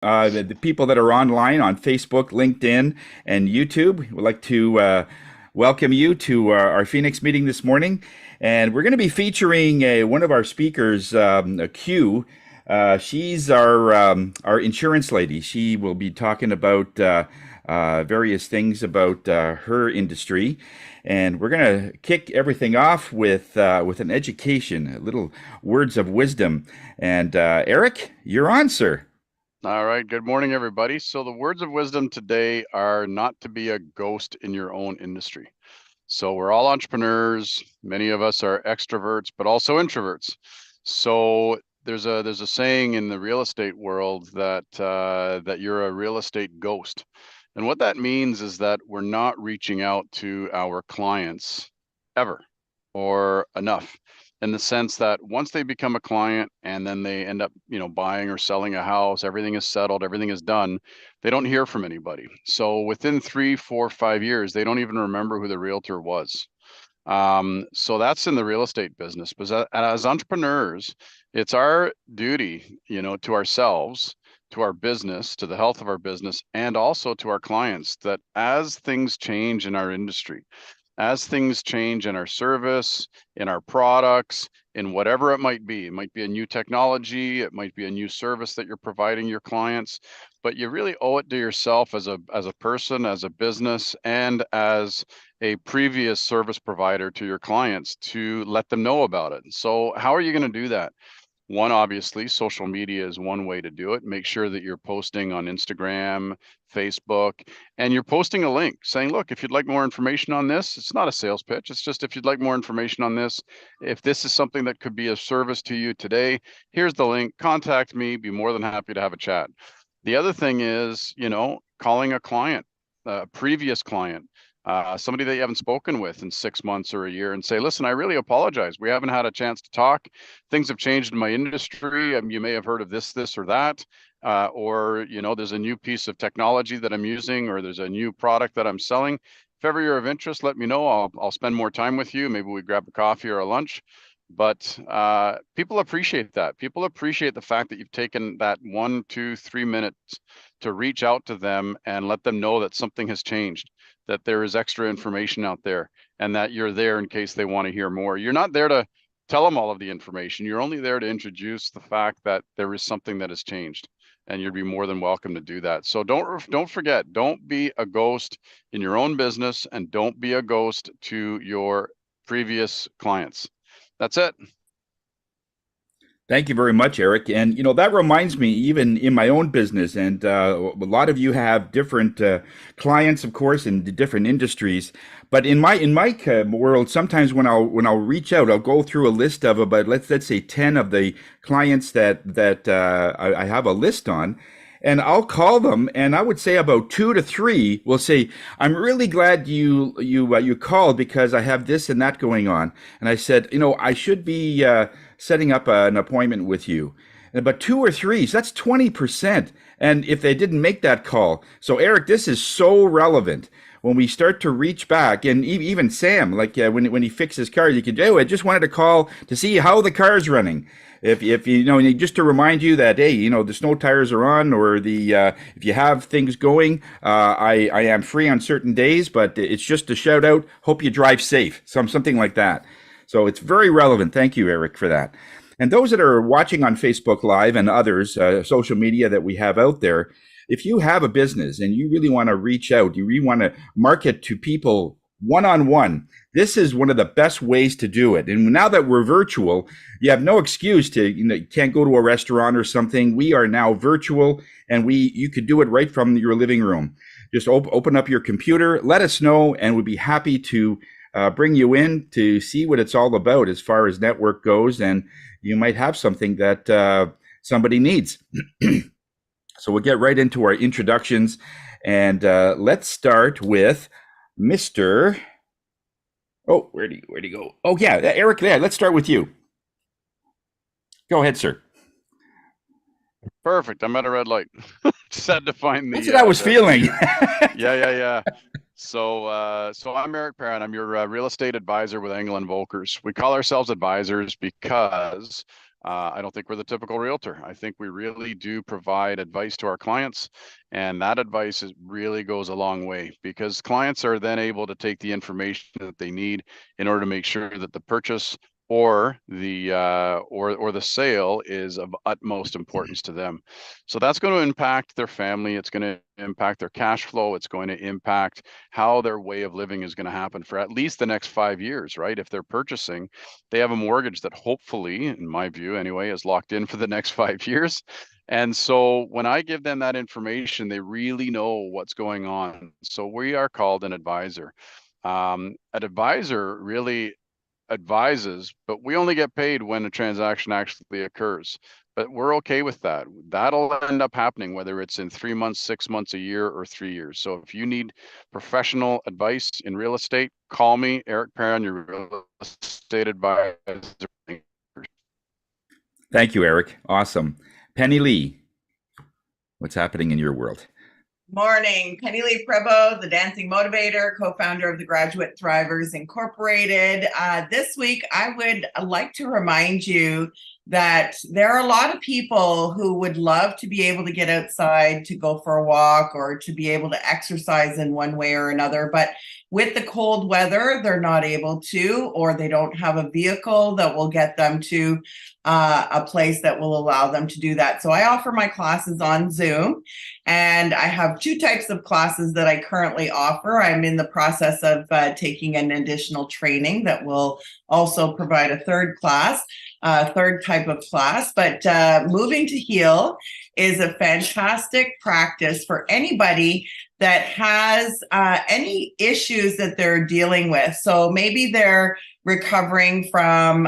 the people that are online on Facebook, LinkedIn, and YouTube. We'd like to welcome you to our Phoenix meeting this morning. And we're going to be featuring one of our speakers, Q. She's our insurance lady. She will be talking about various things about her industry. And we're going to kick everything off with an education, little words of wisdom. And Eric, you're on, sir. All right. Good morning, everybody. So the words of wisdom today are not to be a ghost in your own industry. So we're all entrepreneurs. Many of us are extroverts, but also introverts. So there's a saying in the real estate world that that you're a real estate ghost. And what that means is that we're not reaching out to our clients ever or enough, in the sense that once they become a client and then they end up, buying or selling a house, everything is settled, everything is done, they don't hear from anybody. So within 3, 4, 5 years, they don't even remember who the realtor was. So that's in the real estate business. But as entrepreneurs, it's our duty, to ourselves, to our business, to the health of our business, and also to our clients, that as things change in our industry, as things change in our service, in our products, in whatever it might be a new technology, it might be a new service that you're providing your clients, but you really owe it to yourself as a person, as a business, and as a previous service provider to your clients to let them know about it. So how are you going to do that? One, obviously, social media is one way to do it. Make sure that you're posting on Instagram, Facebook, and you're posting a link saying, look, if you'd like more information on this, it's not a sales pitch. It's just, if you'd like more information on this, if this is something that could be of service to you today, here's the link, contact me, be more than happy to have a chat. The other thing is, calling a client, a previous client, somebody that you haven't spoken with in 6 months or a year, and say, listen, I really apologize. We haven't had a chance to talk. Things have changed in my industry. You may have heard of this or that, or, there's a new piece of technology that I'm using, or there's a new product that I'm selling. If ever you're of interest, let me know. I'll spend more time with you. Maybe we grab a coffee or a lunch. But people appreciate that. People appreciate the fact that you've taken that 1, 2, 3 minutes to reach out to them and let them know that something has changed, that there is extra information out there, and that you're there in case they want to hear more. You're not there to tell them all of the information. You're only there to introduce the fact that there is something that has changed, and you'd be more than welcome to do that. So don't forget, don't be a ghost in your own business, and don't be a ghost to your previous clients. That's it. Thank you very much, Eric. And that reminds me, even in my own business, and a lot of you have different clients, of course, in the different industries. But in my world, sometimes when I'll reach out, I'll go through a list of about let's say 10 of the clients that I have a list on. And I'll call them, and I would say about 2 to 3 will say, "I'm really glad you called because I have this and that going on." And I said, I should be setting up an appointment with you. But 2 or 3, so that's 20%. And if they didn't make that call, so Eric, this is so relevant when we start to reach back, and even Sam, like when he fixes cars, he could, oh, I just wanted to call to see how the car's running. If just to remind you that, hey, the snow tires are on, or the if you have things going, I am free on certain days, but it's just a shout out. Hope you drive safe, something like that. So it's very relevant. Thank you, Eric, for that. And those that are watching on Facebook Live and others, social media that we have out there, if you have a business and you really want to reach out, you really want to market to people one on one, this is one of the best ways to do it. And now that we're virtual, you have no excuse to, you can't go to a restaurant or something. We are now virtual, and you could do it right from your living room. Just open up your computer, let us know, and we'd be happy to bring you in to see what it's all about as far as network goes. And you might have something that somebody needs. So we'll get right into our introductions, and let's start with Mr. Oh, where'd he go? Oh yeah, Eric. Yeah, let's start with you. Go ahead, sir. Perfect. I'm at a red light. Just had to find That's what I was feeling. Yeah. So I'm Eric Parent. I'm your real estate advisor with Engel and Volkers. We call ourselves advisors because I don't think we're the typical realtor. I think we really do provide advice to our clients, and that advice really goes a long way, because clients are then able to take the information that they need in order to make sure that the purchase or the sale is of utmost importance to them. So that's going to impact their family. It's going to impact their cash flow. It's going to impact how their way of living is going to happen for at least the next 5 years, right? If they're purchasing, they have a mortgage that hopefully, in my view anyway, is locked in for the next 5 years. And so when I give them that information, they really know what's going on. So we are called an advisor. An advisor really advises, but we only get paid when a transaction actually occurs. But we're okay with that. That'll end up happening, whether it's in 3 months, 6 months, a year, or 3 years. So if you need professional advice in real estate, call me, Eric Perrin, your real estate advisor. Thank you, Eric. Awesome. Penny Lee, what's happening in your world? Morning. Penny Lee Prevost, the Dancing Motivator, co-founder of the Graduate Thrivers Incorporated. This week, I would like to remind you that there are a lot of people who would love to be able to get outside to go for a walk or to be able to exercise in one way or another. But with the cold weather, they're not able to, or they don't have a vehicle that will get them to a place that will allow them to do that. So I offer my classes on Zoom, and I have two types of classes that I currently offer. I'm in the process of taking an additional training that will also provide a third class, third type of class. But Moving to Heal is a fantastic practice for anybody that has any issues that they're dealing with. So maybe they're recovering from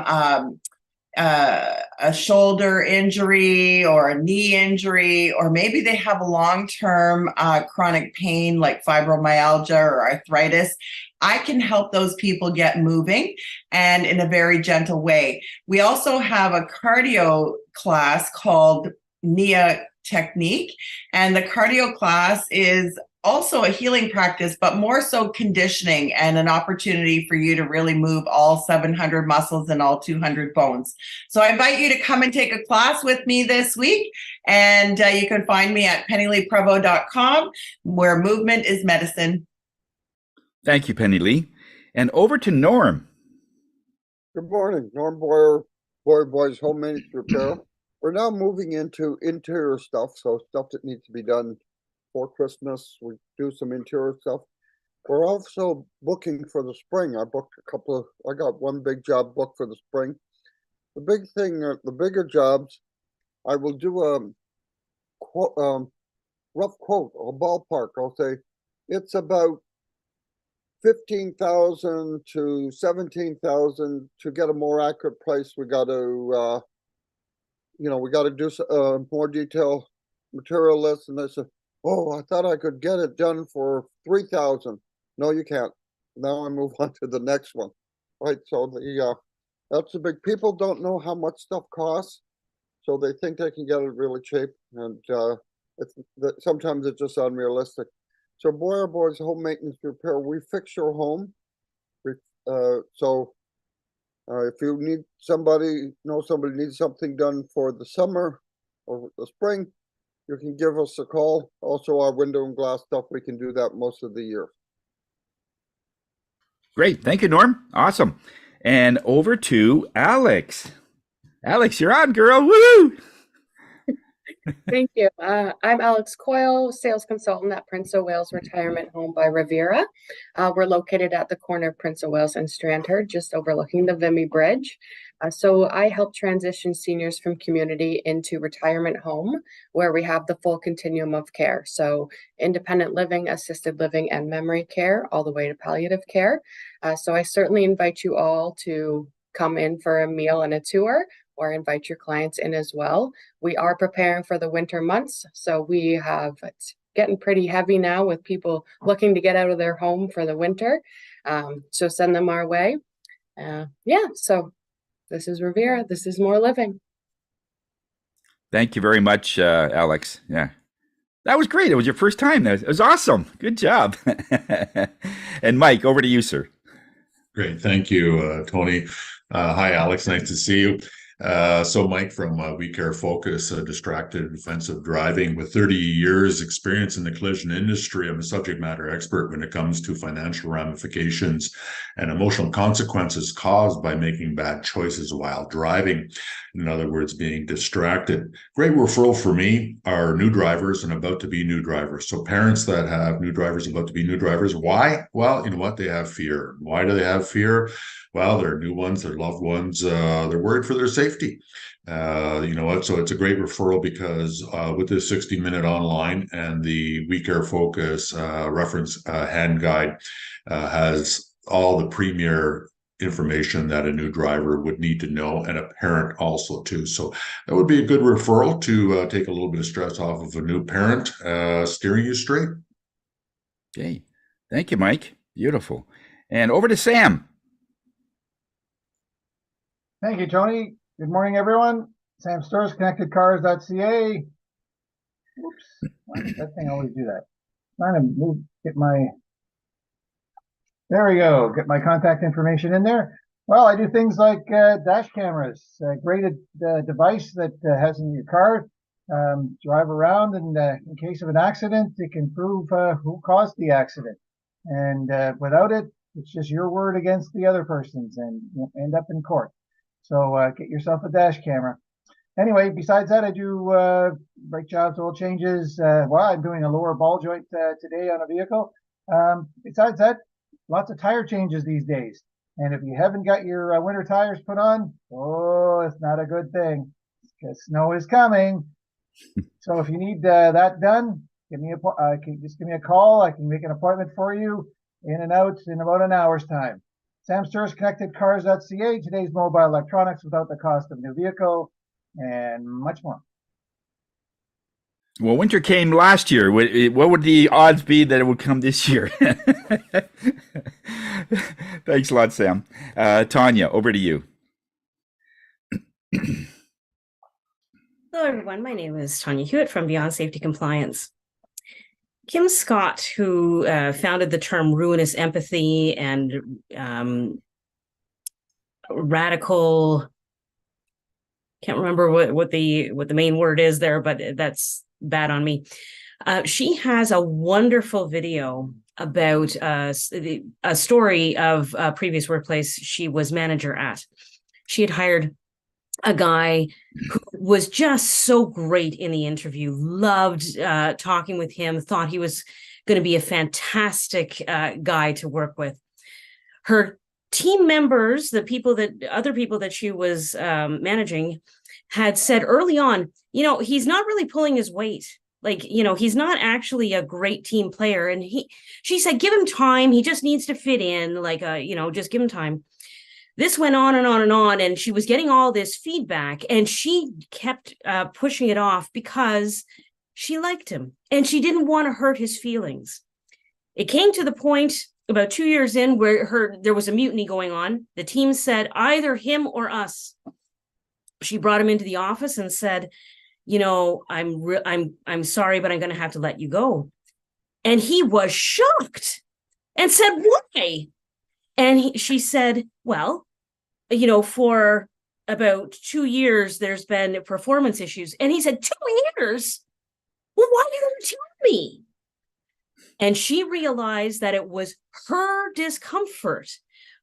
a shoulder injury or a knee injury, or maybe they have a long-term chronic pain like fibromyalgia or arthritis. I can help those people get moving, and in a very gentle way. We also have a cardio class called NIA Technique, and the cardio class is also a healing practice, but more so conditioning and an opportunity for you to really move all 700 muscles and all 200 bones. So I invite you to come and take a class with me this week. And you can find me at pennyleeprevost.com, where movement is medicine. Thank you, Penny Lee. And over to Norm. Good morning. Norm Boy's Home Maintenance Repair. We're now moving into interior stuff, so stuff that needs to be done for Christmas. We do some interior stuff. We're also booking for the spring. I got one big job booked for the spring. The big thing, the bigger jobs, I will do a rough quote, a ballpark. I'll say it's about 15,000 to 17,000. To get a more accurate price, we got to, we got to do more detail material list. And I said, oh, I thought I could get it done for 3,000. No, you can't. Now I move on to the next one. Right. So that's the big, people don't know how much stuff costs. So they think they can get it really cheap. And sometimes it's just unrealistic. So Boy's Home Maintenance Repair, we fix your home. If you need somebody needs something done for the summer or the spring, you can give us a call. Also, our window and glass stuff, we can do that most of the year. Great. Thank you, Norm. Awesome. And over to Alex. Alex, you're on, girl. Woo! Thank you. I'm Alex Coyle, sales consultant at Prince of Wales Retirement Home by Riviera. We're located at the corner of Prince of Wales and Strandherd, just overlooking the Vimy Bridge. So I help transition seniors from community into retirement home, where we have the full continuum of care. So independent living, assisted living, and memory care, all the way to palliative care. So I certainly invite you all to come in for a meal and a tour, or invite your clients in as well. We are preparing for the winter months, so it's getting pretty heavy now with people looking to get out of their home for the winter. So send them our way. So this is Riviera. This is more living. Thank you very much, Alex. Yeah, that was great. It was your first time. It was awesome. Good job. And Mike, over to you, sir. Great. Thank you, Tony. Hi, Alex. Nice to see you. So Mike from We Care Focus, Distracted Defensive Driving, with 30 years experience in the collision industry, I'm a subject matter expert when it comes to financial ramifications and emotional consequences caused by making bad choices while driving. In other words, being distracted. Great referral for me are new drivers and about to be new drivers. So parents that have new drivers about to be new drivers, why? Well, you know what? They have fear. Why do they have fear? Well, they're new ones, they're loved ones, they're worried for their safety. You know what? So it's a great referral because with the 60-minute online and the We Care Focus reference hand guide has all the premier information that a new driver would need to know, and a parent also too. So that would be a good referral to take a little bit of stress off of a new parent, steering you straight. Okay. Thank you, Mike. Beautiful. And over to Sam. Thank you, Tony. Good morning, everyone. Sam Stores, ConnectedCars.ca. Oops, why does that thing always do that? Trying to move, there we go, get my contact information in there. Well, I do things like dash cameras, a great device that has in your car. Drive around, and in case of an accident, it can prove who caused the accident. And without it, it's just your word against the other person's, and you'll end up in court. So get yourself a dash camera. Anyway, besides that, I do brake jobs, oil changes. Well, I'm doing a lower ball joint today on a vehicle. Besides that, lots of tire changes these days. And if you haven't got your winter tires put on, oh, it's not a good thing because snow is coming. So if you need that done, just give me a call. I can make an appointment for you, in and out in about an hour's time. Sam Stores, ConnectedCars.ca, today's mobile electronics without the cost of a new vehicle, and much more. Well, winter came last year. What would the odds be that it would come this year? Thanks a lot, Sam. Tanya, over to you. Hello, everyone. My name is Tanya Hewitt from Beyond Safety Compliance. Kim Scott, who founded the term ruinous empathy and radical, can't remember what the main word is there, but that's bad on me. She has a wonderful video about a story of a previous workplace she was manager at. She had hired a guy who was just so great in the interview, loved talking with him, thought he was going to be a fantastic guy to work with. Her team members, other people that she was managing, had said early on, he's not really pulling his weight. He's not actually a great team player. And she said, give him time. He just needs to fit in, just give him time. This went on and on and on, and she was getting all this feedback, and she kept pushing it off because she liked him and she didn't want to hurt his feelings. It came to the point about 2 years in where there was a mutiny going on. The team said either him or us. She brought him into the office and said, I'm sorry, but I'm going to have to let you go. And he was shocked and said, why? And she said, well, for about 2 years, there's been performance issues. And he said, 2 years? Well, why didn't you tell me? And she realized that it was her discomfort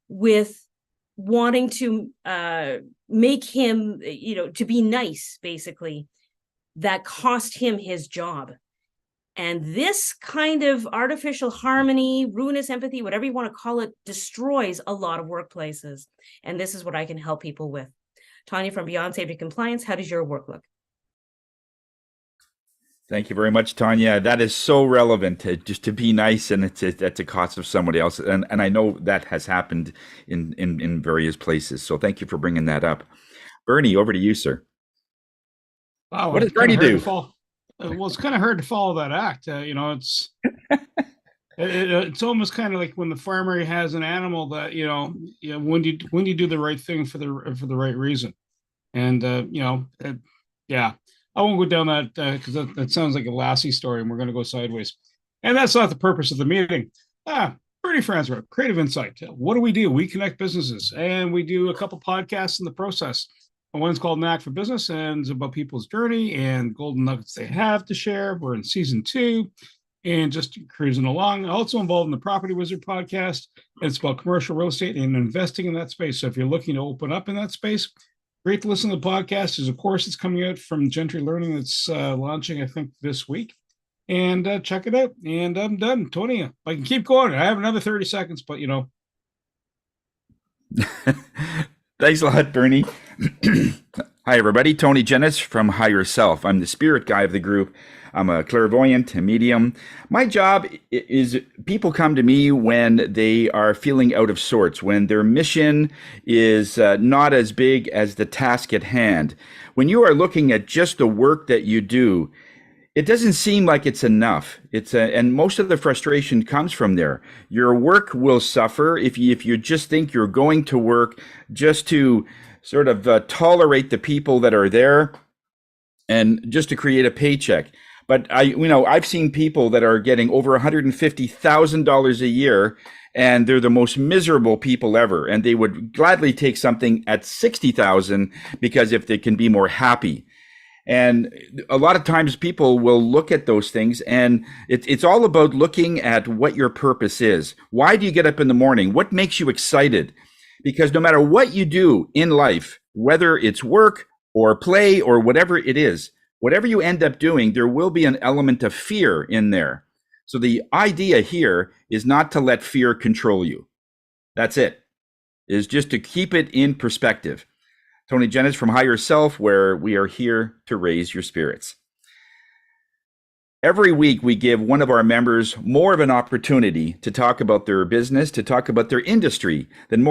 with wanting to make him, to be nice, basically, that cost him his job. And this kind of artificial harmony, ruinous empathy, whatever you want to call it, destroys a lot of workplaces. And this is what I can help people with. Tanya from Beyond Safety Compliance, how does your work look? Thank you very much, Tanya. That is so relevant, just to be nice, and it's at the cost of somebody else. And I know that has happened in various places. So thank you for bringing that up. Bernie, over to you, sir. Wow, what does Bernie do? Well, it's kind of hard to follow that act. It's almost kind of like when the farmer has an animal that when do you do the right thing for the right reason, and yeah, I won't go down that because that sounds like a Lassie story, and we're going to go sideways, and that's not the purpose of the meeting. Bernie Franzra, Creative Insight. What do? We connect businesses, and we do a couple podcasts in the process. One's called Knack for Business, and it's about people's journey and golden nuggets they have to share. We're in season 2 and just cruising along. Also involved in the Property Wizard podcast. It's about commercial real estate and investing in that space. So if you're looking to open up in that space, great to listen to the podcast. There's a course that's coming out from Gentry Learning that's launching, I think, this week. And check it out. And I'm done. Tony, I can keep going. I have another 30 seconds, but Thanks a lot, Bernie. Hi, everybody. Tony Jennis from Higher Self. I'm the spirit guy of the group. I'm a clairvoyant, a medium. My job is people come to me when they are feeling out of sorts, when their mission is not as big as the task at hand. When you are looking at just the work that you do, it doesn't seem like it's enough. And most of the frustration comes from there. Your work will suffer if you just think you're going to work just to sort of tolerate the people that are there and just to create a paycheck. But I've seen people that are getting over $150,000 a year, and they're the most miserable people ever. And they would gladly take something at $60,000 because if they can be more happy. And a lot of times people will look at those things, and it's all about looking at what your purpose is. Why do you get up in the morning? What makes you excited? Because no matter what you do in life, whether it's work or play or whatever it is, whatever you end up doing, there will be an element of fear in there. So the idea here is not to let fear control you. That's it. Is just to keep it in perspective. Tony Jennis from Higher Self, where we are here to raise your spirits. Every week, we give one of our members more of an opportunity to talk about their business, to talk about their industry, than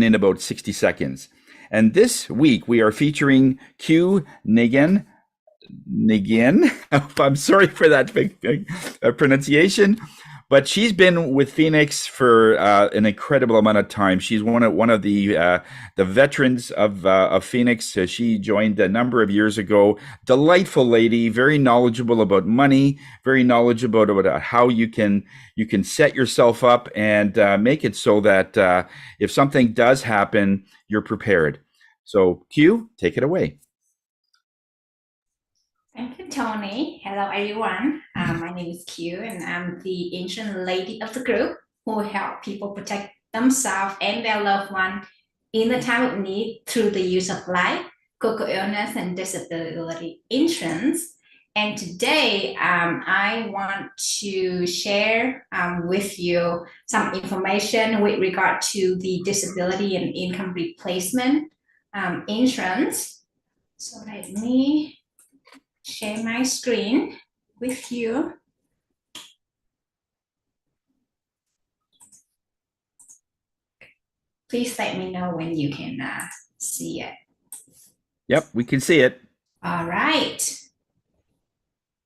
in about 60 seconds. And this week, we are featuring Q Nagin. I'm sorry for that pronunciation, but she's been with Phoenix for an incredible amount of time. She's one of the veterans of Phoenix. She joined a number of years ago. Delightful lady, very knowledgeable about money, very knowledgeable about how you can set yourself up and make it so that if something does happen, you're prepared. So Q, take it away. Thank you, Tony. Hello, everyone. My name is Q, and I'm the ancient lady of the group who help people protect themselves and their loved one in the time of need through the use of life, critical illness, and disability insurance. And today, I want to share with you some information with regard to the disability and income replacement insurance. So let me share my screen with you. Please let me know when you can see it. Yep, we can see it. All right.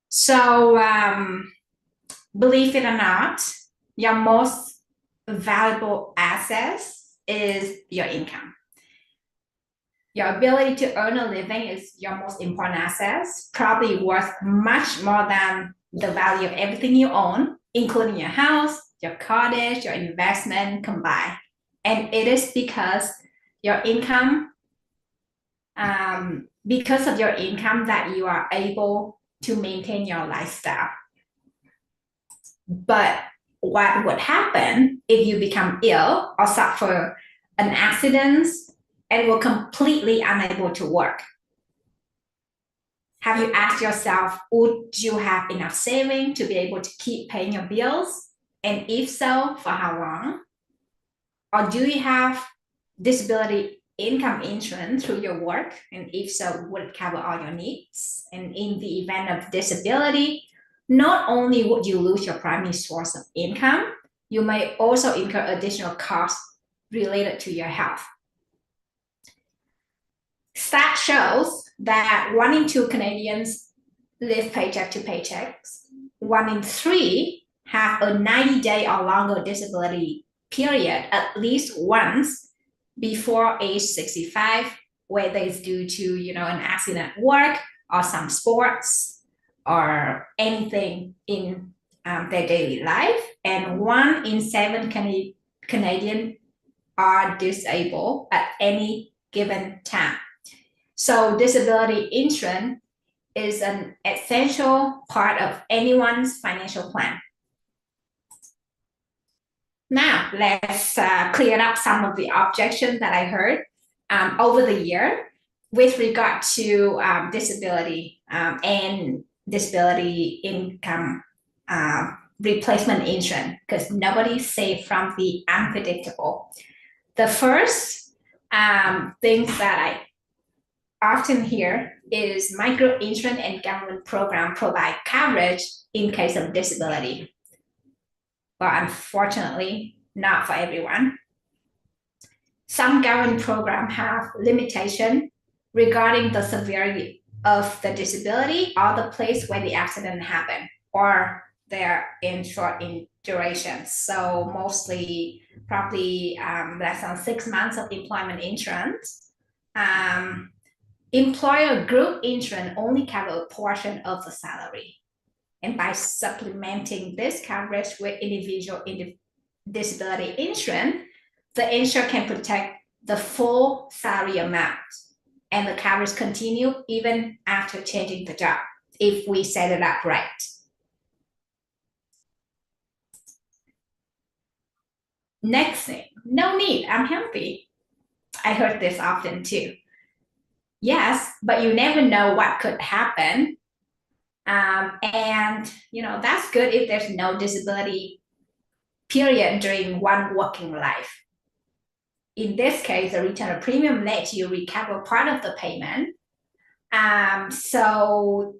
So, believe it or not, your most valuable asset is your income. Your ability to earn a living is your most important asset, probably worth much more than the value of everything you own, including your house, your cottage, your investment combined. And it is because your income, because of your income, that you are able to maintain your lifestyle. But what would happen if you become ill or suffer an accident and were completely unable to work? Have you asked yourself, would you have enough saving to be able to keep paying your bills? And if so, for how long? Or do you have disability income insurance through your work? And if so, would it cover all your needs? And in the event of disability, not only would you lose your primary source of income, you may also incur additional costs related to your health. Stats shows that 1 in 2 Canadians live paycheck to paycheck. 1 in 3 have a 90-day or longer disability period at least once before age 65, whether it's due to an accident at work or some sports or anything in their daily life. And 1 in 7 Canadians are disabled at any given time. So disability insurance is an essential part of anyone's financial plan. Now, let's clear up some of the objections that I heard over the year with regard to disability and disability income replacement insurance, because nobody's safe from the unpredictable. The first things that I often hear is micro insurance and government program provide coverage in case of disability. But unfortunately, not for everyone. Some government programs have limitation regarding the severity of the disability or the place where the accident happened, or they're in short in duration. So mostly probably less than 6 months of employment insurance. Employer group insurance only cover a portion of the salary. And by supplementing this coverage with individual disability insurance, the insurer can protect the full salary amount, and the coverage continue even after changing the job if we set it up right. Next thing, no need, I'm healthy. I heard this often too. Yes, but you never know what could happen. And that's good if there's no disability period during one working life. In this case, the return of premium lets you recover part of the payment. So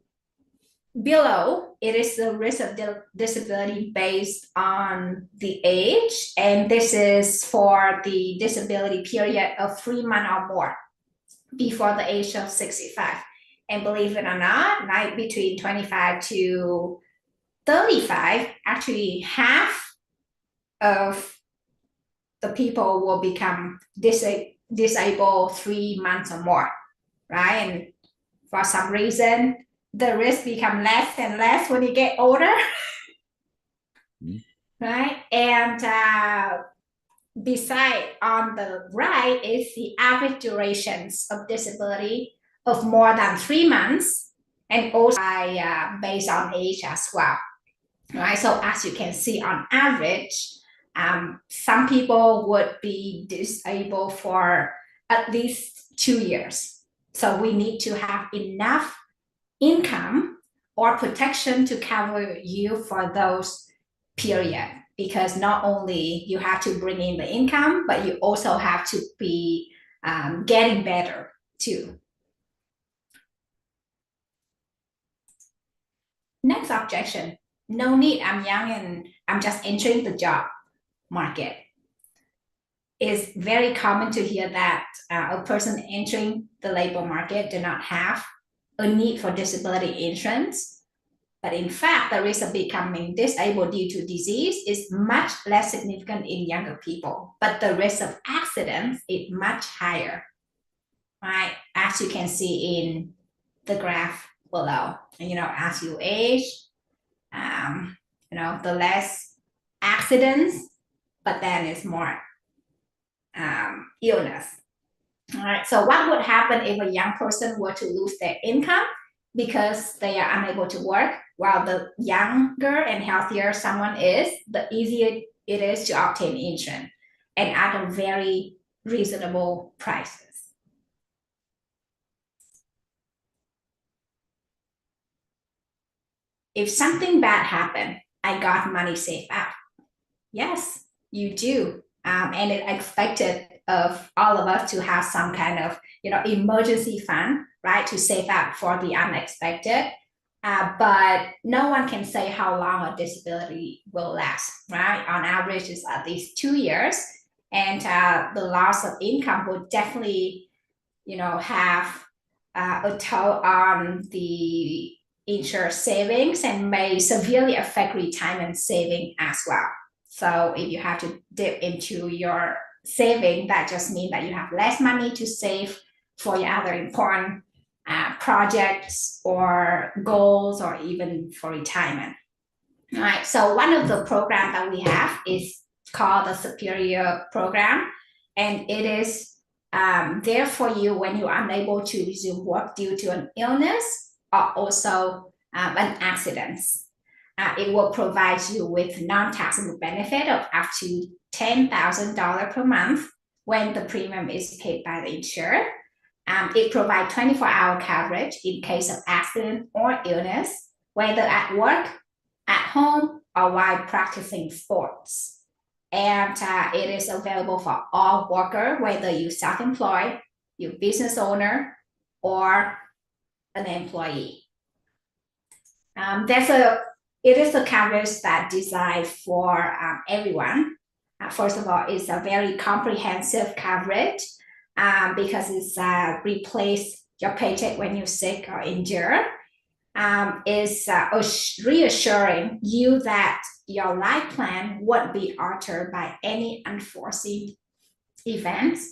below, it is the risk of disability based on the age, and this is for the disability period of 3 months or more before the age of 65. And believe it or not, like between 25 to 35, actually half of the people will become disabled 3 months or more, right? And for some reason, the risk become less and less when you get older, right? And beside on the right is the average durations of disability of more than 3 months, and also based on age as well, right? So as you can see, on average, some people would be disabled for at least 2 years. So we need to have enough income or protection to cover you for those periods, because not only you have to bring in the income, but you also have to be getting better too. Next objection, no need, I'm young and I'm just entering the job market. It's very common to hear that a person entering the labor market do not have a need for disability insurance. But in fact, the risk of becoming disabled due to disease is much less significant in younger people, but the risk of accidents is much higher, right? As you can see in the graph below. And, as you age, the less accidents, but then it's more illness. All right, so what would happen if a young person were to lose their income because they are unable to work? While the younger and healthier someone is, the easier it is to obtain insurance, and at a very reasonable prices. If something bad happened, I got money saved up. Yes, you do. And it's expected of all of us to have some kind of, emergency fund, right, to save up for the unexpected. But no one can say how long a disability will last, right? On average, it's at least 2 years. And the loss of income will definitely, have a toll on the insured savings and may severely affect retirement saving as well. So if you have to dip into your saving, that just means that you have less money to save for your other important projects or goals, or even for retirement. All right, so one of the programs that we have is called the Superior Program, and it is there for you when you are unable to resume work due to an illness or also an accident. It will provide you with non-taxable benefit of up to $10,000 per month when the premium is paid by the insurer. It provides 24-hour coverage in case of accident or illness, whether at work, at home, or while practicing sports. And it is available for all workers, whether you're self-employed, you're business owner, or an employee. It is a coverage that designed for everyone. First of all, it's a very comprehensive coverage because it's replace your paycheck when you're sick or injured. Is reassuring you that your life plan won't be altered by any unforeseen events,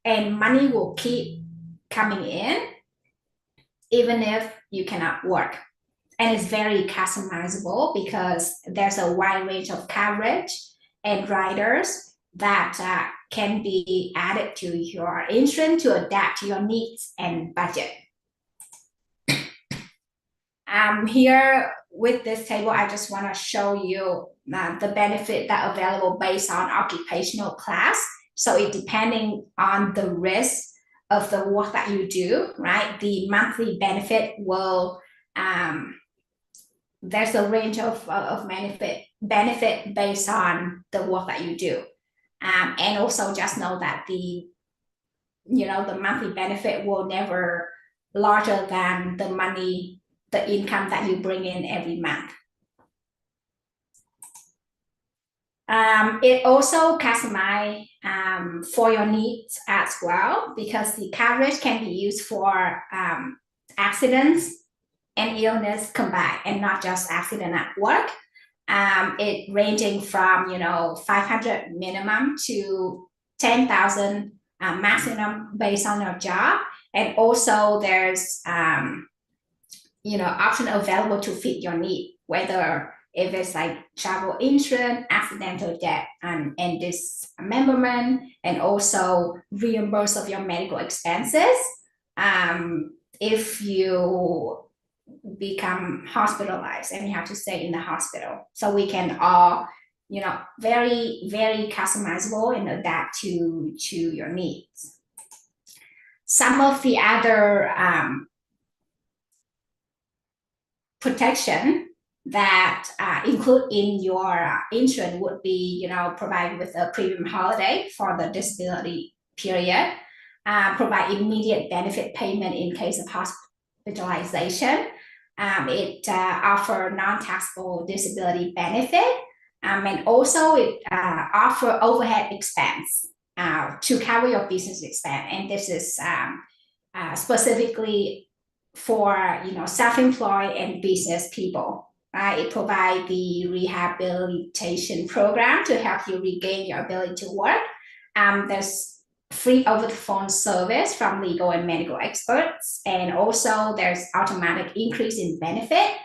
and money will keep coming in even if you cannot work. And it's very customizable because there's a wide range of coverage and riders that can be added to your insurance to adapt to your needs and budget. Here with this table, I just want to show you the benefit that are available based on occupational class. So it depending on the risk of the work that you do, right? The monthly benefit will, there's a range of benefit based on the work that you do. And also just know that the monthly benefit will never larger than the income that you bring in every month. It also customized for your needs as well, because the coverage can be used for accidents and illness combined, and not just accident at work. It ranging from 500 minimum to 10,000 maximum based on your job, and also there's option available to fit your need, whether if it's like travel insurance, accidental death, and dismemberment, and also reimburse of your medical expenses if you become hospitalized and you have to stay in the hospital. So we can all, very, very customizable and adapt to your needs. Some of the other protection that include in your insurance would be, provide with a premium holiday for the disability period, provide immediate benefit payment in case of hospitalization. It offer non-taxable disability benefit, and also it offer overhead expense to cover your business expense. And this is specifically for self-employed and business people. It provides the rehabilitation program to help you regain your ability to work. There's free over-the-phone service from legal and medical experts, and also there's automatic increase in benefit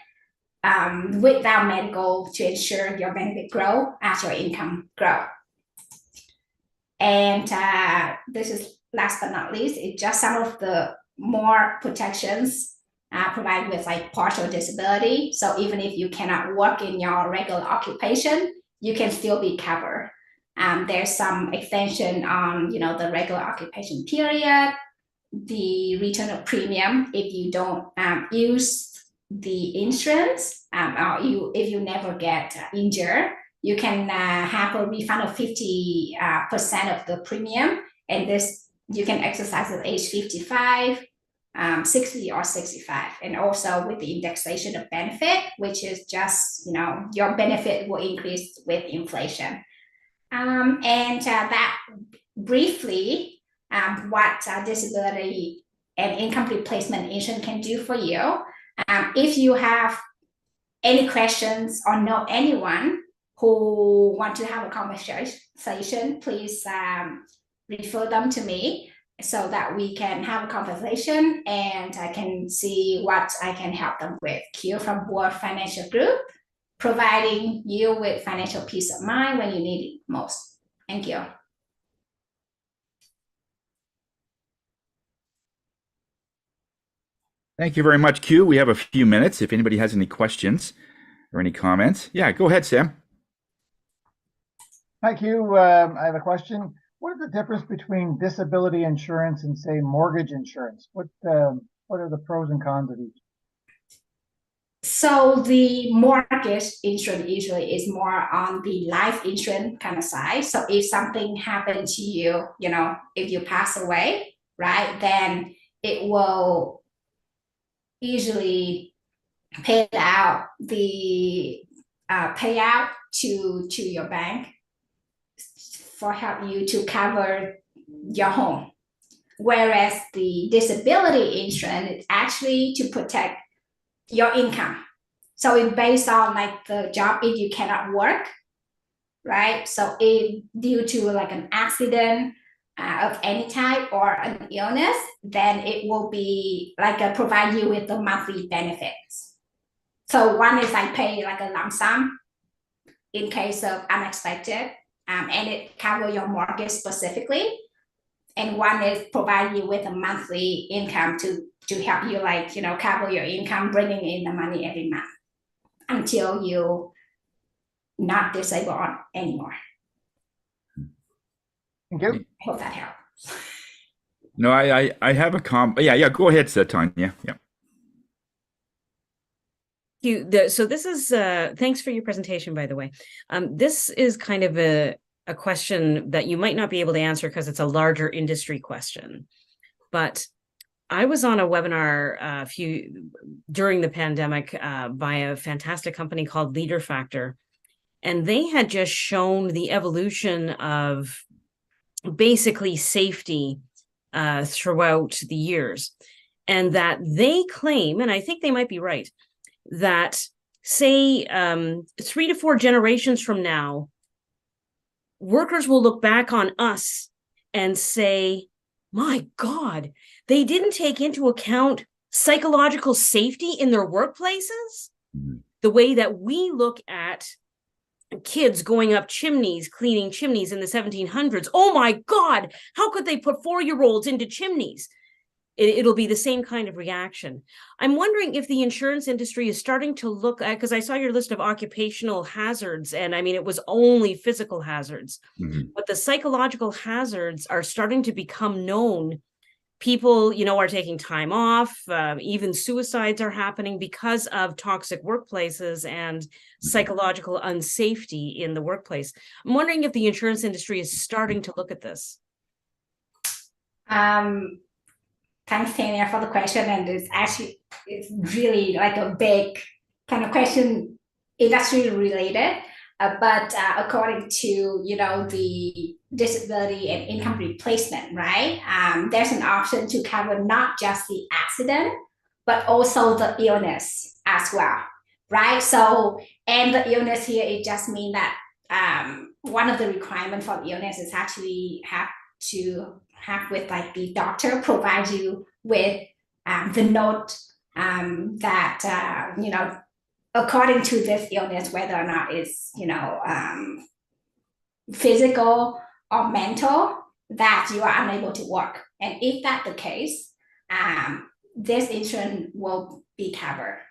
without medical to ensure your benefit grow as your income grow. And this is last but not least, it's just some of the more protections provided with like partial disability. So even if you cannot work in your regular occupation, you can still be covered. There's some extension on the regular occupation period, the return of premium if you don't use the insurance, or if you never get injured, you can have a refund of 50% of the premium, and this you can exercise at age 55, 60 or 65, and also with the indexation of benefit, which is just your benefit will increase with inflation. And that briefly what disability and income replacement insurance can do for you. If you have any questions or know anyone who want to have a conversation, please refer them to me so that we can have a conversation and I can see what I can help them with. Q from World Financial Group, providing you with financial peace of mind when you need it most. Thank you. Thank you very much, Q. We have a few minutes if anybody has any questions or any comments. Yeah, go ahead, Sam. Hi, Q. I have a question. What is the difference between disability insurance and, say, mortgage insurance? What are the pros and cons of each? So the mortgage insurance usually is more on the life insurance kind of side. So if something happened to you, if you pass away, right, then it will usually pay out the payout to your bank for help you to cover your home. Whereas the disability insurance is actually to protect your income. So it's based on like the job if you cannot work, right? So if due to like an accident of any type or an illness, then it will be like provide you with the monthly benefits. So one is like pay like a lump sum in case of unexpected, and it cover your mortgage specifically. And one is provide you with a monthly income to help you like, cover your income, bringing in the money every month until you not disabled anymore. Thank you. I hope that helps. No, I have a yeah, go ahead, Tanya. Yeah. So this is thanks for your presentation, by the way. This is kind of a question that you might not be able to answer because it's a larger industry question. But I was on a webinar during the pandemic by a fantastic company called Leader Factor, and they had just shown the evolution of basically safety throughout the years, and that they claim, and I think they might be right, that say 3 to 4 generations from now, workers will look back on us and say, my God, they didn't take into account psychological safety in their workplaces. Mm-hmm. The way that we look at kids going up chimneys, cleaning chimneys in the 1700s. Oh my God, how could they put 4-year-olds into chimneys? It'll be the same kind of reaction. I'm wondering if the insurance industry is starting to look at, because I saw your list of occupational hazards, and I mean, it was only physical hazards, but the psychological hazards are starting to become known. People, are taking time off, even suicides are happening because of toxic workplaces and psychological unsafety in the workplace. I'm wondering if the insurance industry is starting to look at this. Thanks, Tanya, for the question. And it's really like a big kind of question, industry related. But according to, the disability and income replacement, right? There's an option to cover not just the accident, but also the illness as well, right? So, and the illness here, it just means that one of the requirements for the illness is actually have to have with like the doctor provide you with the note that, according to this illness, whether or not it's, physical or mental, that you are unable to work. And if that's the case, this insurance will be covered,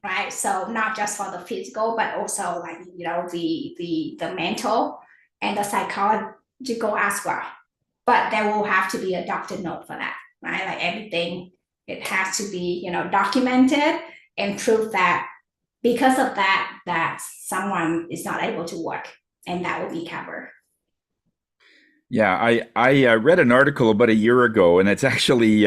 right? So not just for the physical, but also like, the mental and the psychological as well. But there will have to be a doctor note for that, right? Like everything, it has to be, documented and prove that because of that someone is not able to work, and that will be covered. Yeah, I read an article about a year ago, and it's actually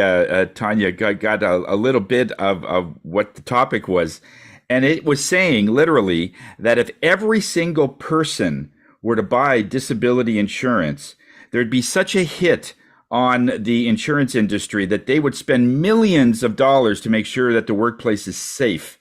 Tanya got a little bit of what the topic was, and it was saying literally that if every single person were to buy disability insurance, there'd be such a hit on the insurance industry that they would spend millions of dollars to make sure that the workplace is safe.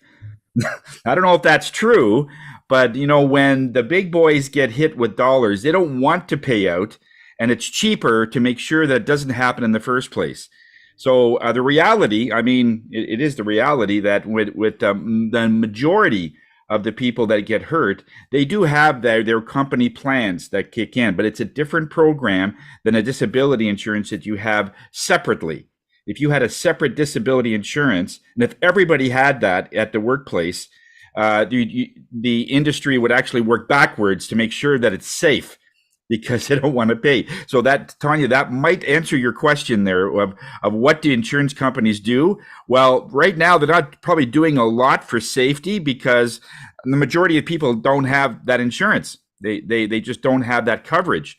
I don't know if that's true, but when the big boys get hit with dollars, they don't want to pay out, and it's cheaper to make sure that it doesn't happen in the first place. So the reality, I mean, it is the reality that with the majority of the people that get hurt, they do have their company plans that kick in, but it's a different program than a disability insurance that you have separately. if you had a separate disability insurance, and if everybody had that at the workplace, the industry would actually work backwards to make sure that it's safe because they don't want to pay. So that, Tanya, that might answer your question there of what do insurance companies do? Well, right now they're not probably doing a lot for safety because the majority of people don't have that insurance. They just don't have that coverage.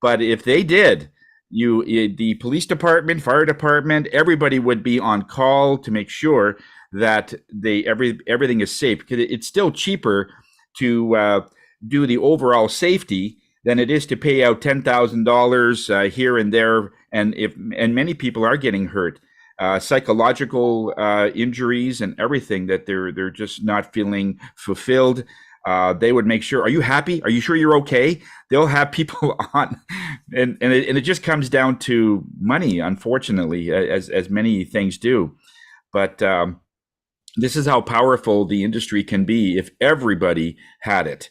But if they did, the police department, fire department, everybody would be on call to make sure that everything is safe, because it's still cheaper to do the overall safety than it is to pay out $10,000 here and there. And many people are getting hurt, psychological injuries and everything, that they're just not feeling fulfilled. They would make sure, are you happy? Are you sure you're okay? They'll have people on, and it just comes down to money, unfortunately, as many things do. But this is how powerful the industry can be if everybody had it.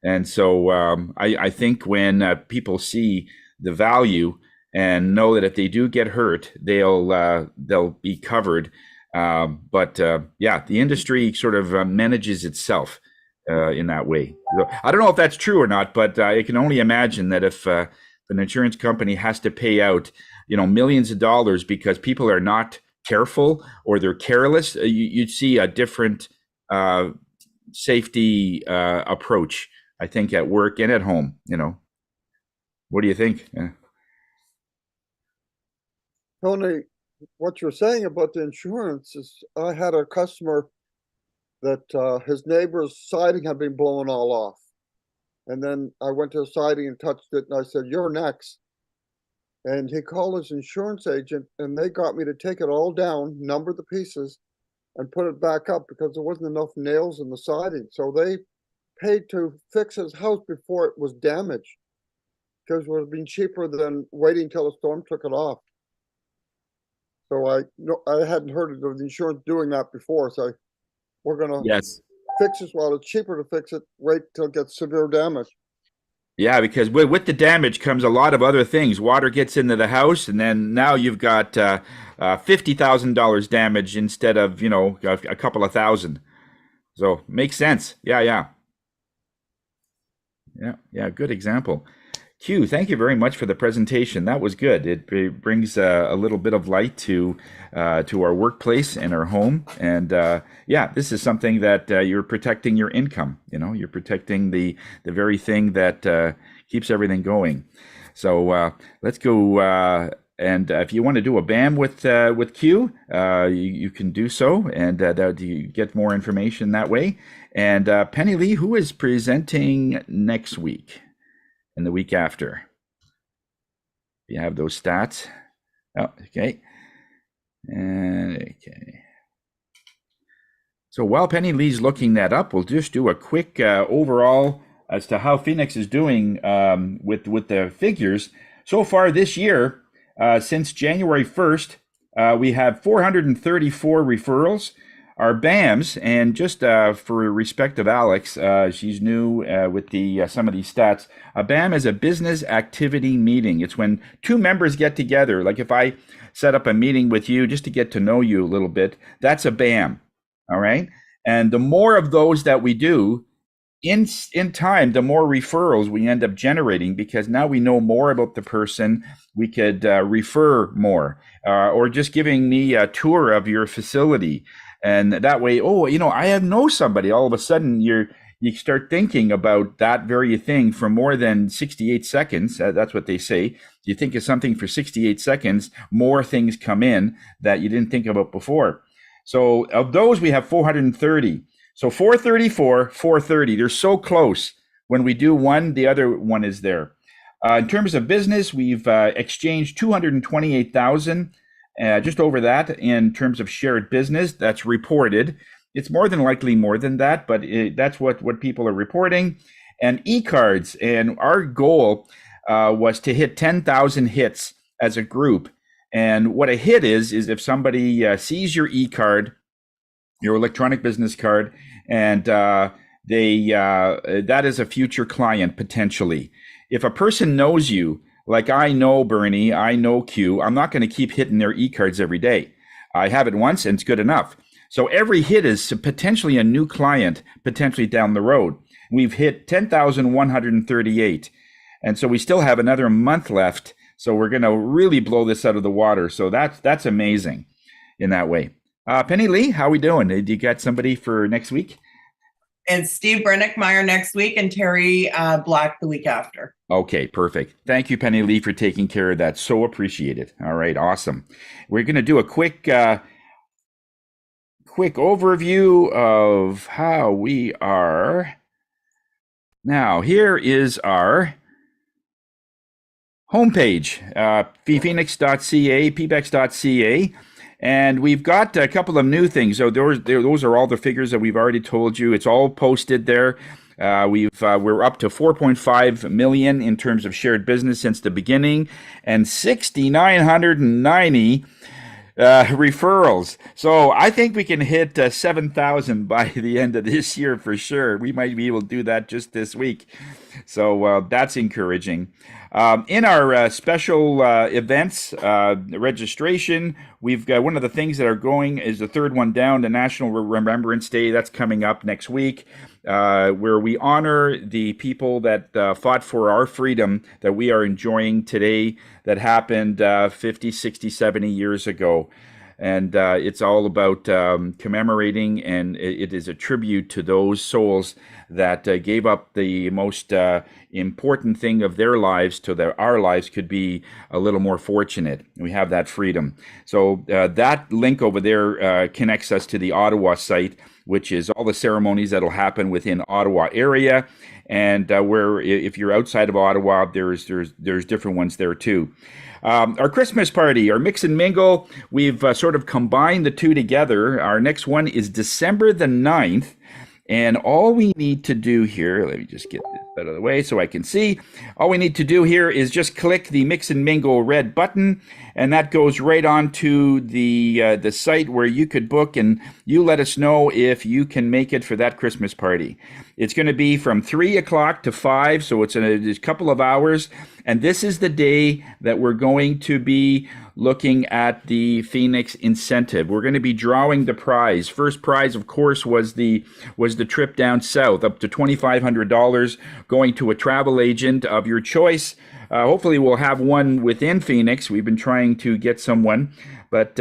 And so I think when people see the value and know that if they do get hurt, they'll be covered. But the industry sort of manages itself in that way. So I don't know if that's true or not, but I can only imagine that if an insurance company has to pay out, millions of dollars because people are not careful or they're careless, you'd see a different safety approach, I think, at work and at home. What do you think? Tony, what you're saying about the insurance is, I had a customer that his neighbor's siding had been blown all off. And then I went to the siding and touched it, and I said, "You're next." And he called his insurance agent, and they got me to take it all down, number the pieces, and put it back up because there wasn't enough nails in the siding. So they paid to fix his house before it was damaged, because it would have been cheaper than waiting till the storm took it off. So I hadn't heard of the insurance doing that before. So we're gonna fix this while it's cheaper to fix it. Wait till it gets severe damage. Yeah, because with the damage comes a lot of other things. Water gets into the house, and then now you've got $50,000 damage instead of a couple of thousand. So makes sense. Yeah. Good example. Q, thank you very much for the presentation. That was good. It brings a little bit of light to our workplace and our home. And this is something that you're protecting your income. You're protecting the very thing that keeps everything going. So let's go. And if you want to do a BAM with Q, you can do so, and you get more information that way. And Penny Lee, who is presenting next week and the week after? You have those stats. Oh, okay. Okay. So while Penny Lee's looking that up, we'll just do a quick overall as to how Phoenix is doing with the figures. So far this year, since January 1st, we have 434 referrals. Our BAMs, and just for respect of Alex, she's new with some of these stats. A BAM is a business activity meeting. It's when two members get together. Like if I set up a meeting with you just to get to know you a little bit, that's a BAM. All right. And the more of those that we do, in time, the more referrals we end up generating, because now we know more about the person. We could refer more, or just giving me a tour of your facility. And that way, I know somebody. All of a sudden, you start thinking about that very thing for more than 68 seconds. That's what they say. You think of something for 68 seconds, more things come in that you didn't think about before. So of those, we have 430. So 434, 430. They're so close. When we do one, the other one is there. In terms of business, we've exchanged 228,000. Just over that in terms of shared business. That's reported. It's more than likely more than that, but that's what people are reporting. And e-cards, and our goal was to hit 10,000 hits as a group. And what a hit is if somebody sees your e-card, your electronic business card, and that is a future client potentially. If a person knows you, like I know Bernie, I know Q, I'm not going to keep hitting their e-cards every day. I have it once and it's good enough. So every hit is potentially a new client, potentially down the road. We've hit 10,138. And so we still have another month left. So we're going to really blow this out of the water. So that's amazing in that way. Penny Lee, how we doing? Did you got somebody for next week? And Steve Brennickmeyer next week and Terry Black the week after. Okay, perfect. Thank you, Penny Lee, for taking care of that. So appreciated. All right, awesome. We're going to do a quick overview of how we are. Now, here is our homepage, phoenix.ca, pbex.ca. And we've got a couple of new things. So those are all the figures that we've already told you. It's all posted there. We're up to 4.5 million in terms of shared business since the beginning, and 6,990 referrals. So I think we can hit 7,000 by the end of this year for sure. We might be able to do that just this week. So that's encouraging. In our special events registration, we've got one of the things that are going is the third one down, the National Remembrance Day. That's coming up next week, where we honor the people that fought for our freedom that we are enjoying today, that happened 50, 60, 70 years ago. And it's all about commemorating, and it is a tribute to those souls that gave up the most important thing of their lives so that our lives could be a little more fortunate. We have that freedom. So that link over there connects us to the Ottawa site, which is all the ceremonies that'll happen within Ottawa area. And where if you're outside of Ottawa, there's different ones there too. Our Christmas party, our mix and mingle, we've sort of combined the two together. Our next one is December the 9th. And all we need to do here, let me just get this out of the way so I can see. All we need to do here is just click the Mix and Mingle red button, and that goes right on to the site where you could book, and you let us know if you can make it for that Christmas party. It's going to be from 3 o'clock to 5, so it's a couple of hours. And this is the day that we're going to be looking at the Phoenix incentive. We're going to be drawing the prize. First prize, of course, was the trip down south, up to $2,500, going to a travel agent of your choice. Hopefully we'll have one within Phoenix. We've been trying to get someone, but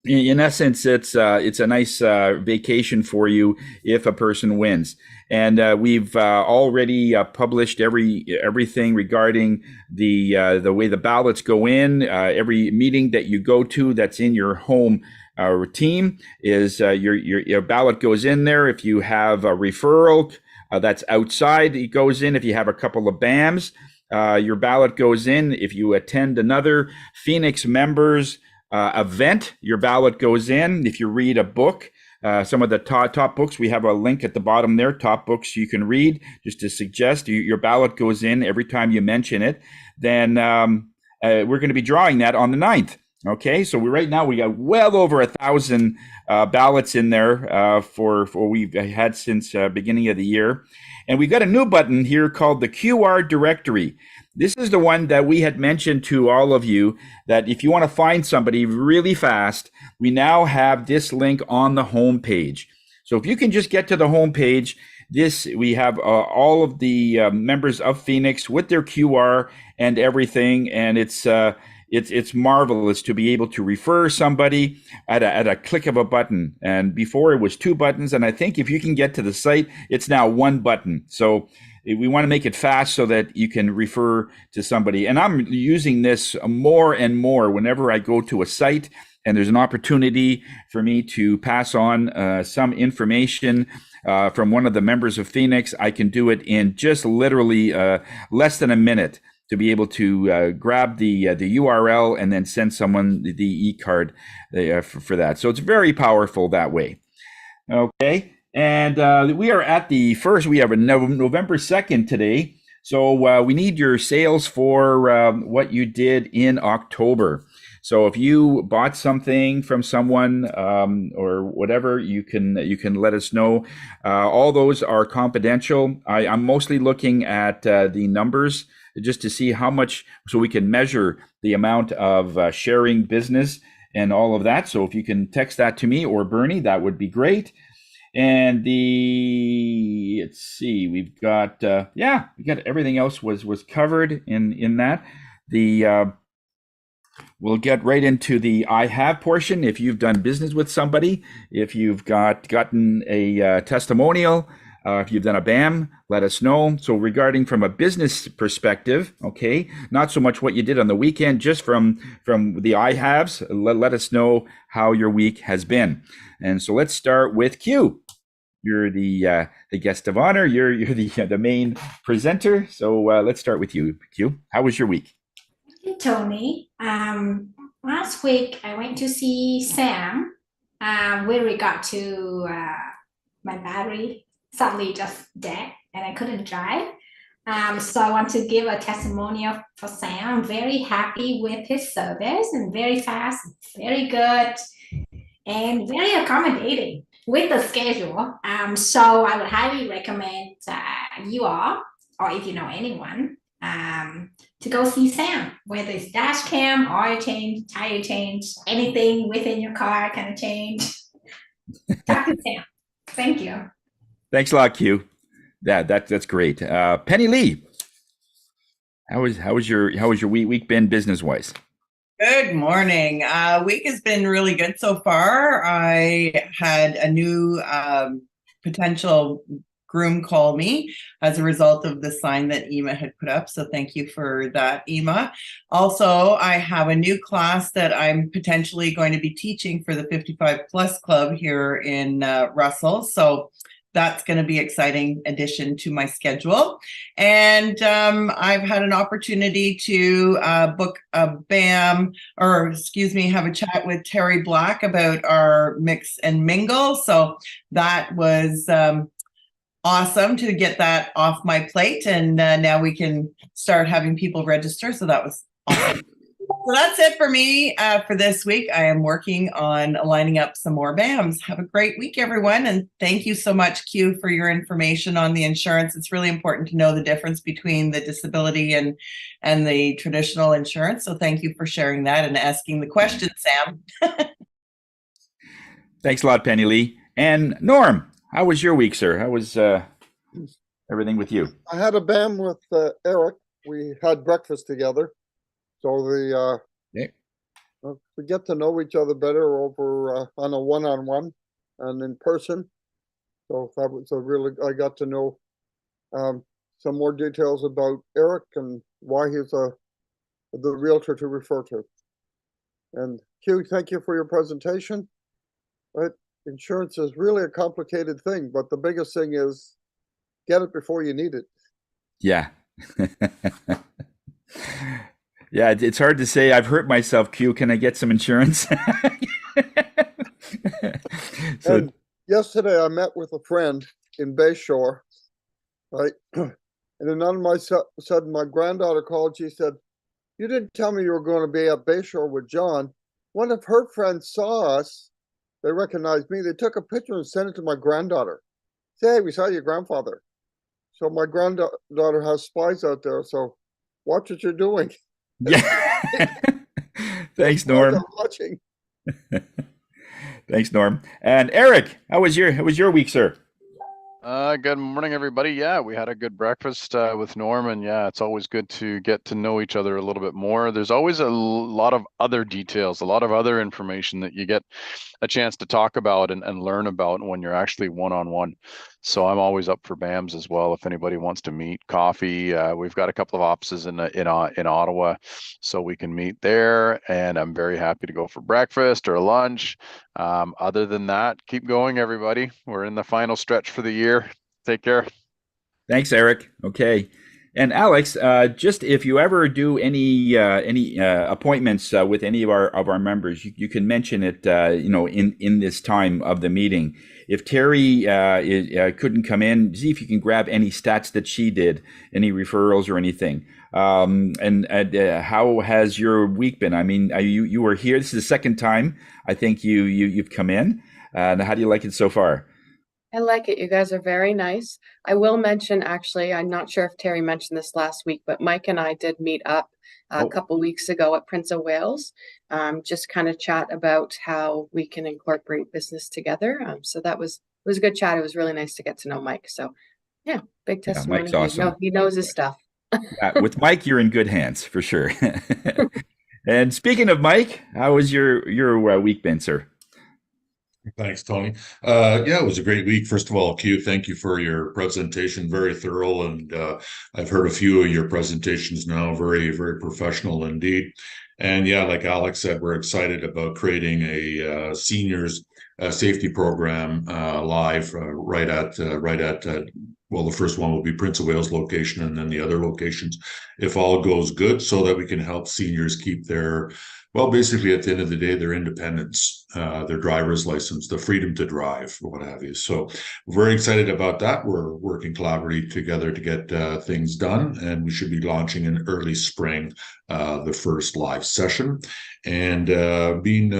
in essence, it's a nice vacation for you if a person wins. And we've already published everything regarding the way the ballots go in. Every meeting that you go to that's in your home team is your ballot goes in there. If you have a referral that's outside, it goes in. If you have a couple of BAMs, your ballot goes in. If you attend another Phoenix members event, your ballot goes in. If you read a book, some of the top books, we have a link at the bottom there, top books you can read, just to suggest your ballot goes in every time you mention it. Then we're going to be drawing that on the 9th. Okay, so right now we got well over 1,000 ballots in there for we've had since beginning of the year. And we've got a new button here called the QR directory. This is the one that we had mentioned to all of you, that if you want to find somebody really fast, we now have this link on the home page. So if you can just get to the home page, we have all of the members of Phoenix with their QR and everything, and it's marvelous to be able to refer somebody at a click of a button. And before it was 2 buttons, and I think if you can get to the site, it's now 1 button. So we want to make it fast so that you can refer to somebody. And I'm using this more and more whenever I go to a site and there's an opportunity for me to pass on some information from one of the members of Phoenix. I can do it in just literally less than a minute to be able to grab the URL and then send someone the e-card for that. So it's very powerful that way. Okay. And we are at we have a November 2nd today. So we need your sales for what you did in October. So if you bought something from someone or whatever, you can let us know. All those are confidential. I'm mostly looking at the numbers just to see how much, so we can measure the amount of sharing business and all of that. So if you can text that to me or Bernie, that would be great. And let's see, we've got we got everything else was covered in that. We'll get right into the I have portion. If you've done business with somebody, if you've gotten a testimonial, if you've done a BAM, let us know. So regarding from a business perspective, okay, not so much what you did on the weekend, just from the I haves, let us know how your week has been. And so let's start with Q. You're the guest of honor. You're the main presenter. So let's start with you, Q. How was your week? Hey, Tony. Last week I went to see Sam with regard to my battery suddenly just dead and I couldn't drive. So I want to give a testimonial for Sam. I'm very happy with his service and very fast, very good, and very accommodating with the schedule. So I would highly recommend you all, or if you know anyone, to go see Sam, whether it's dash cam, oil change, tire change, anything within your car kind of change. Talk to Sam. Thank you. Thanks a lot, Q. That's great. Penny Lee, how was your week been business wise? Good morning. Week has been really good so far. I had a new potential groom call me as a result of the sign that Ema had put up. So thank you for that, Ema. Also, I have a new class that I'm potentially going to be teaching for the 55 Plus Club here in Russell. So that's going to be exciting addition to my schedule. And I've had an opportunity to book a BAM, or excuse me, have a chat with Terry Black about our mix and mingle. So that was awesome to get that off my plate. And now we can start having people register. So that was awesome. So that's it for me for this week. I am working on lining up some more BAMs. Have a great week, everyone. And thank you so much, Q, for your information on the insurance. It's really important to know the difference between the disability and the traditional insurance. So thank you for sharing that and asking the question, Sam. Thanks a lot, Penny Lee. And Norm, how was your week, sir? How was everything with you? I had a BAM with Eric. We had breakfast together. So we get to know each other better over on a one-on-one and in person. So that was I got to know some more details about Eric and why he's the realtor to refer to. And Q, thank you for your presentation. But insurance is really a complicated thing, but the biggest thing is get it before you need it. Yeah. Yeah, it's hard to say. I've hurt myself, Q. Can I get some insurance? And yesterday I met with a friend in Bayshore, right? And then all of a sudden my granddaughter called. She said, "You didn't tell me you were going to be at Bayshore with John." One of her friends saw us. They recognized me. They took a picture and sent it to my granddaughter. Say, "Hey, we saw your grandfather." So my granddaughter has spies out there. So watch what you're doing. Yeah. Thanks, Norm. Watching. Thanks, Norm. And Eric, how was your week, sir? Good morning, everybody. Yeah, we had a good breakfast with Norm, and yeah, it's always good to get to know each other a little bit more. There's always a lot of other details, a lot of other information that you get a chance to talk about and learn about when you're actually one-on-one. So I'm always up for BAMs as well. If anybody wants to meet, coffee, we've got a couple of offices in Ottawa, so we can meet there. And I'm very happy to go for breakfast or lunch. Other than that, keep going, everybody. We're in the final stretch for the year. Take care. Thanks, Eric. Okay. And Alex, just if you ever do any appointments with any of our members, you can mention it, in this time of the meeting. If Terry couldn't come in, see if you can grab any stats that she did, any referrals or anything. And how has your week been? I mean, you were here. This is the second time I think you've come in. How do you like it so far? I like it. You guys are very nice. I will mention, actually, I'm not sure if Terry mentioned this last week, but Mike and I did meet up a couple weeks ago at Prince of Wales, just kind of chat about how we can incorporate business together. So it was a good chat. It was really nice to get to know Mike. So yeah, big testimony. Mike's awesome. He knows his stuff. With Mike, you're in good hands for sure. And speaking of Mike, how was your week been, sir? Thanks, Tony. It was a great week. First of all, Q, thank you for your presentation. Very thorough, and I've heard a few of your presentations now. Very, very professional indeed. And yeah, like Alex said, we're excited about creating a seniors safety program live right at well, the first one will be Prince of Wales location, and then the other locations, if all goes good, so that we can help seniors keep basically at the end of the day, their independence, their driver's license, the freedom to drive, or what have you. So we're very excited about that. We're working collaboratively together to get things done, and we should be launching in early spring the first live session. And been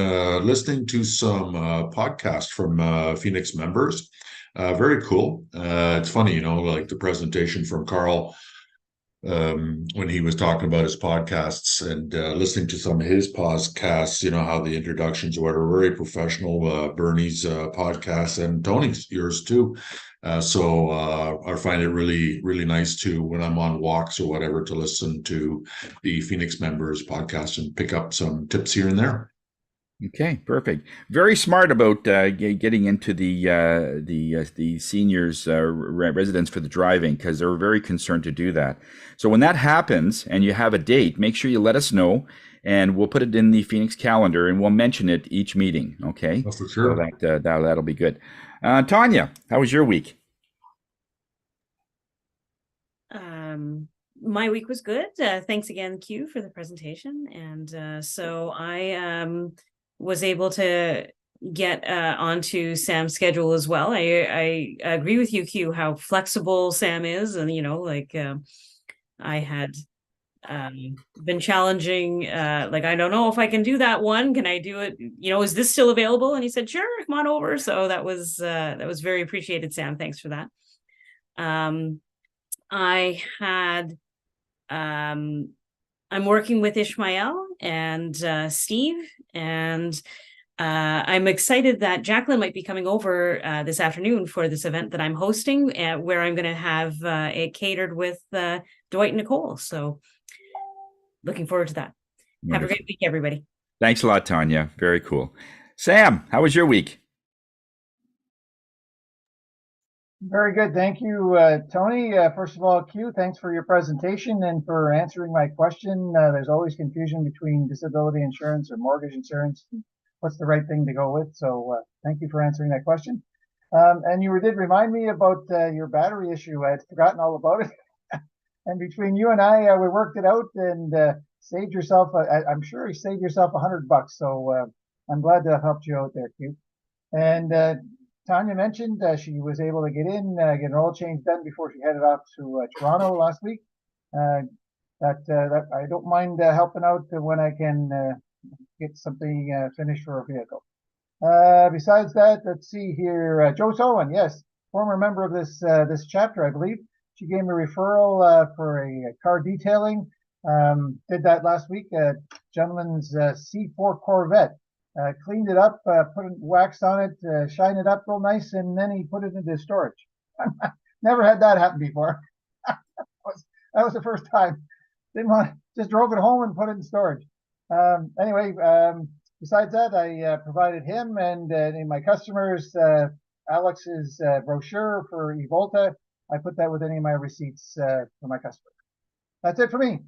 listening to some podcasts from Phoenix members. Very cool. It's funny, like the presentation from Carl when he was talking about his podcasts, and listening to some of his podcasts, how the introductions were very professional. Bernie's podcast, and Tony's, yours too. So I find it really, really nice to, when I'm on walks or whatever, to listen to the Phoenix members podcast and pick up some tips here and there. Okay, perfect. Very smart about getting into the seniors residents for the driving, because they're very concerned to do that. So when that happens and you have a date, make sure you let us know, and we'll put it in the Phoenix calendar, and we'll mention it each meeting. Okay, for sure. So that'll be good. Tanya, how was your week? My week was good. Thanks again, Q, for the presentation. And so I was able to get onto Sam's schedule as well. I agree with you, Q, how flexible Sam is. And, I had been challenging, I don't know if I can do that one. Can I do it? Is this still available? And he said, sure, come on over. So that was very appreciated, Sam. Thanks for that. I had, I'm working with Ishmael and Steve, and I'm excited that Jacqueline might be coming over this afternoon for this event that I'm hosting, where I'm going to have it catered with Dwight and Nicole. So looking forward to that. Wonderful. Have a great week, everybody. Thanks a lot, Tanya. Very cool. Sam, how was your week? Very good. Thank you, Tony. First of all, Q, thanks for your presentation and for answering my question. There's always confusion between disability insurance or mortgage insurance. What's the right thing to go with? So thank you for answering that question. And you did remind me about your battery issue. I had forgotten all about it. And between you and I, we worked it out and saved yourself, I'm sure you saved yourself $100. So I'm glad to have helped you out there, Q. And Tanya mentioned she was able to get an oil change done before she headed off to Toronto last week. That I don't mind helping out when I can get something finished for her vehicle. Besides that, let's see here. Joe Sullivan, yes, former member of this chapter, I believe. She gave me a referral for a car detailing. Did that last week. Gentleman's C4 Corvette. Cleaned it up, put wax on it, shine it up real nice, and then he put it into storage. Never had that happen before. That was the first time. Just drove it home and put it in storage. Anyway, besides that, I provided him and my customers Alex's brochure for eVolta. I put that with any of my receipts for my customers. That's it for me.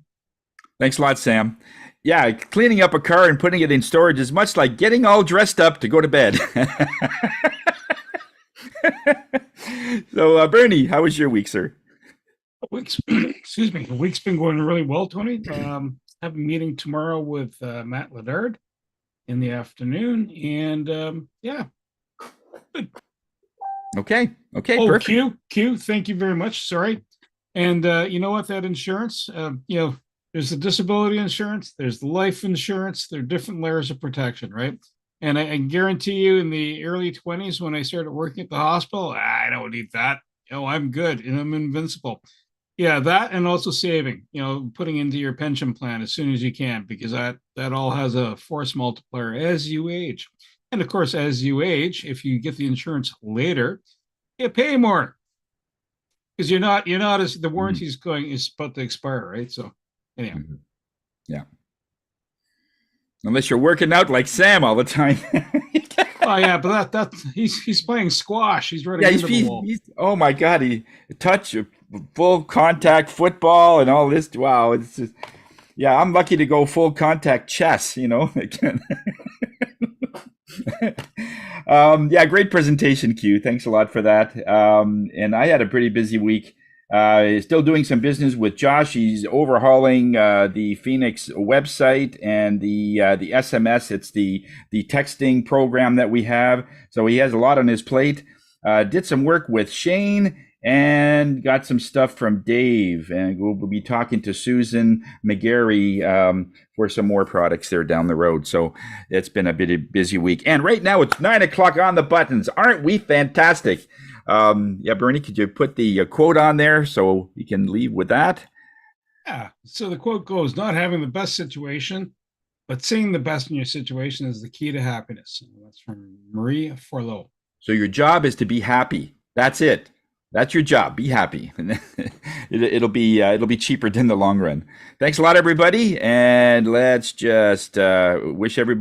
Thanks a lot, Sam. Yeah, cleaning up a car and putting it in storage is much like getting all dressed up to go to bed. So, Bernie, how was your week, sir? Weeks, excuse me. The week's been going really well, Tony. Have a meeting tomorrow with Matt Ledard in the afternoon, and yeah. Good. Okay. Okay. Oh, Perfect. Q. Thank you very much. Sorry. And you know what? That insurance, there's the disability insurance, there's the life insurance. There are different layers of protection, right? And I guarantee you, in the early 20s, when I started working at the hospital, I don't need that. I'm good and I'm invincible. Yeah, that, and also saving, putting into your pension plan as soon as you can, because that all has a force multiplier as you age. And of course, as you age, if you get the insurance later, you pay more, because you're not as the warranty is about to expire, right? So anyhow. Yeah. Unless you're working out like Sam all the time. Oh yeah, but that he's playing squash. He's running into the wall. Oh my God, he touch full contact football and all this. Wow, it's just, yeah. I'm lucky to go full contact chess. Yeah, great presentation, Q. Thanks a lot for that. And I had a pretty busy week. Still doing some business with Josh. He's overhauling the Phoenix website and the SMS. It's the texting program that we have. So he has a lot on his plate. Did some work with Shane and got some stuff from Dave. And we'll be talking to Susan McGarry for some more products there down the road. So it's been a bit busy week. And right now it's 9 o'clock on the buttons. Aren't we fantastic? Yeah, Bernie, could you put the quote on there so we can leave with that? Yeah. So the quote goes, "Not having the best situation, but seeing the best in your situation is the key to happiness." And that's from Marie Forleo. So your job is to be happy. That's it. That's your job. Be happy. It'll be cheaper in the long run. Thanks a lot, everybody. And let's just wish everybody